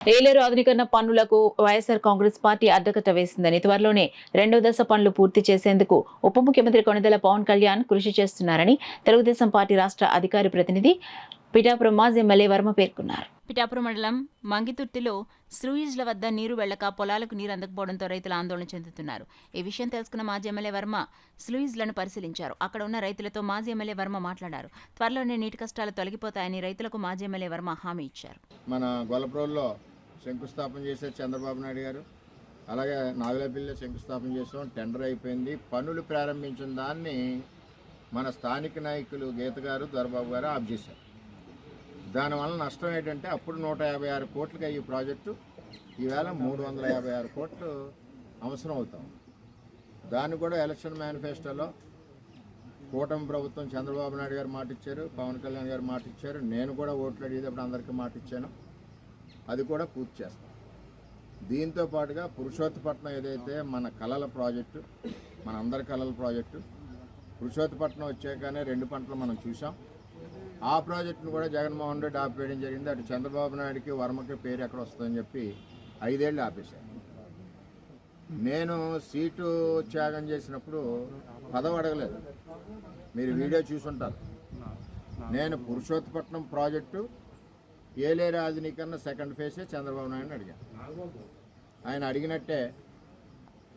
ఏలేరు ఆధునీకరణ పనులకు వైఎస్ఆర్ కాంగ్రెస్ పార్టీ అడ్డకట్ట వేసిందని, త్వరలోనే రెండో దశ పనులు పూర్తి చేసేందుకు ఉప ముఖ్యమంత్రి కొణిదెల పవన్ కళ్యాణ్ కృషి చేస్తున్నారని తెలుగుదేశం పార్టీ రాష్ట్ర అధికార ప్రతినిధి పిఠాపురం మాజీ ఎమ్మెల్యే వర్మ పేర్కొన్నారు. పిఠాపురం మండలం మంగితుర్తిలో స్లూయిజ్ల వద్ద నీరు వెళ్లక పొలాలకు నీరు అందకపోవడంతో రైతులు ఆందోళన చెందుతున్నారు. ఈ విషయం తెలుసుకున్న మాజీ ఎమ్మెల్యే వర్మ స్లూయిజ్లను పరిశీలించారు. అక్కడ ఉన్న రైతులతో మాజీ ఎమ్మెల్యే వర్మ మాట్లాడారు. త్వరలోనే నీటి కష్టాలు తొలగిపోతాయని రైతులకు మాజీ ఎమ్మెల్యే వర్మ హామీ ఇచ్చారు. మన గొల్లప్రోల్లో శంకుస్థాపన చేసే చంద్రబాబు నాయుడు గారు, అలాగే నాగులపల్లిలో శంకుస్థాపన చేసాం, టెండర్ అయిపోయింది. పనులు ప్రారంభించిన దాన్ని మన స్థానిక నాయకులు గీత గారు, దొరబాబు గారు ఆఫ్ చేశారు. దానివల్ల నష్టం ఏంటంటే అప్పుడు 156 కోట్లకి అయ్యే ప్రాజెక్టు ఈవేళ 356 కోట్లు అవసరం అవుతాం. దాన్ని కూడా ఎలక్షన్ మేనిఫెస్టోలో కూటమి ప్రభుత్వం చంద్రబాబు నాయుడు గారు మాట ఇచ్చారు, పవన్ కళ్యాణ్ గారు మాట ఇచ్చారు, నేను కూడా ఓట్లు అడిగేటప్పుడు అందరికీ మాట ఇచ్చాను. అది కూడా పూర్తి చేస్తాం. దీంతో పాటుగా పురుషోత్తపట్నం ఏదైతే మన కళల ప్రాజెక్టు, మన అందరి కళల ప్రాజెక్టు, పురుషోత్తపట్నం వచ్చాకనే 2 పంటలు మనం చూసాం. ఆ ప్రాజెక్టును కూడా జగన్మోహన్ రెడ్డి ఆపేయడం జరిగింది. అటు చంద్రబాబు నాయుడికి వర్మకి పేరు ఎక్కడ వస్తుందని చెప్పి 5 ఏళ్ళు ఆపేశారు. నేను సీటు త్యాగం చేసినప్పుడు పదవి అడగలేదు, మీరు వీడియో చూసుంటారు. నేను పురుషోత్తపట్నం ప్రాజెక్టు ఏలేరు ఆధునీకరణ సెకండ్ ఫేజే చంద్రబాబు నాయుడిని అడిగాను. ఆయన అడిగినట్టే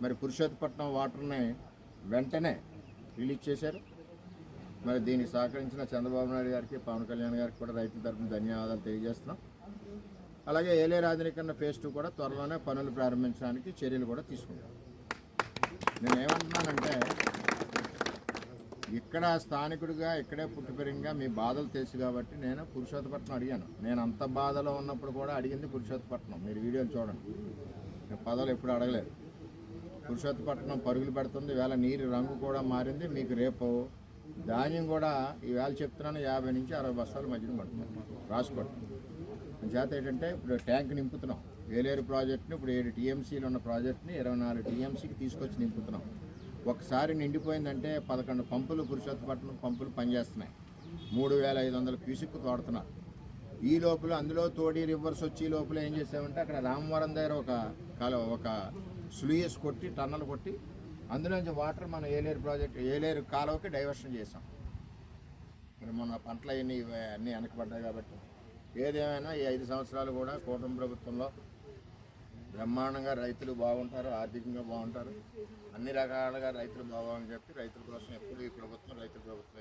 మరి పురుషోత్తపట్నం వాటర్ని వెంటనే రిలీజ్ చేశారు. మరి దీనికి సహకరించిన చంద్రబాబు నాయుడు గారికి, పవన్ కళ్యాణ్ గారికి కూడా రైతుల తరఫున ధన్యవాదాలు తెలియజేస్తున్నాం. అలాగే ఏలేరు ఆధునీకరణ ఫేజ్ 2 కూడా త్వరలోనే పనులు ప్రారంభించడానికి చర్యలు కూడా తీసుకుంటాం. నేను ఏమంటున్నానంటే, ఇక్కడ స్థానికుడిగా, ఇక్కడే పుట్టి పెరిగిగా మీ బాధలు తెలుసు కాబట్టి నేను పురుషోత్తపట్నం అడిగాను. నేను అంత బాధలో ఉన్నప్పుడు కూడా అడిగింది పురుషోత్తపట్నం. మీరు వీడియోలు చూడండి, నేను పదవులు ఎప్పుడు అడగలేదు. పురుషోత్తపట్నం పరుగులు పెడుతుంది. ఈవేళ నీరు రంగు కూడా మారింది. మీకు రేపు ధాన్యం కూడా ఈవేళ చెప్తున్నాను 50 నుంచి 60 బస్తాల మధ్యన పడుతుంది, రాసుకోండి. చేత ఏంటంటే ఇప్పుడు ట్యాంక్ నింపుతున్నాం. ఏలేరు ప్రాజెక్టుని ఇప్పుడు 7 టీఎంసీలు ఉన్న ప్రాజెక్టుని 24 టీఎంసీకి తీసుకొచ్చి నింపుతున్నాం. ఒకసారి నిండిపోయిందంటే 11 పంపులు, పురుషోత్తపట్నం పంపులు పనిచేస్తున్నాయి. 3500 క్యూసిక్ తోడుతున్నారు. ఈ లోపల అందులో తోడి రివర్స్ వచ్చి లోపల ఏం చేసామంటే అక్కడ రామవరం దగ్గర ఒక స్లూయిస్ కొట్టి, టన్నల్ కొట్టి, అందులోంచి వాటర్ మన ఏలేరు ప్రాజెక్ట్, ఏలేరు కాలువకి డైవర్షన్ చేసాం. మరి మన పంటలు అన్నీ వెనకబడ్డాయి కాబట్టి ఏదేమైనా ఈ 5 సంవత్సరాలు కూడా కూటమి ప్రభుత్వంలో బ్రహ్మాండంగా రైతులు బాగుంటారు, ఆర్థికంగా బాగుంటారు, అన్ని రకాలుగా రైతులు బాగోవాలని చెప్పి రైతుల కోసం ఎప్పుడు ఈ ప్రభుత్వం రైతుల ప్రభుత్వం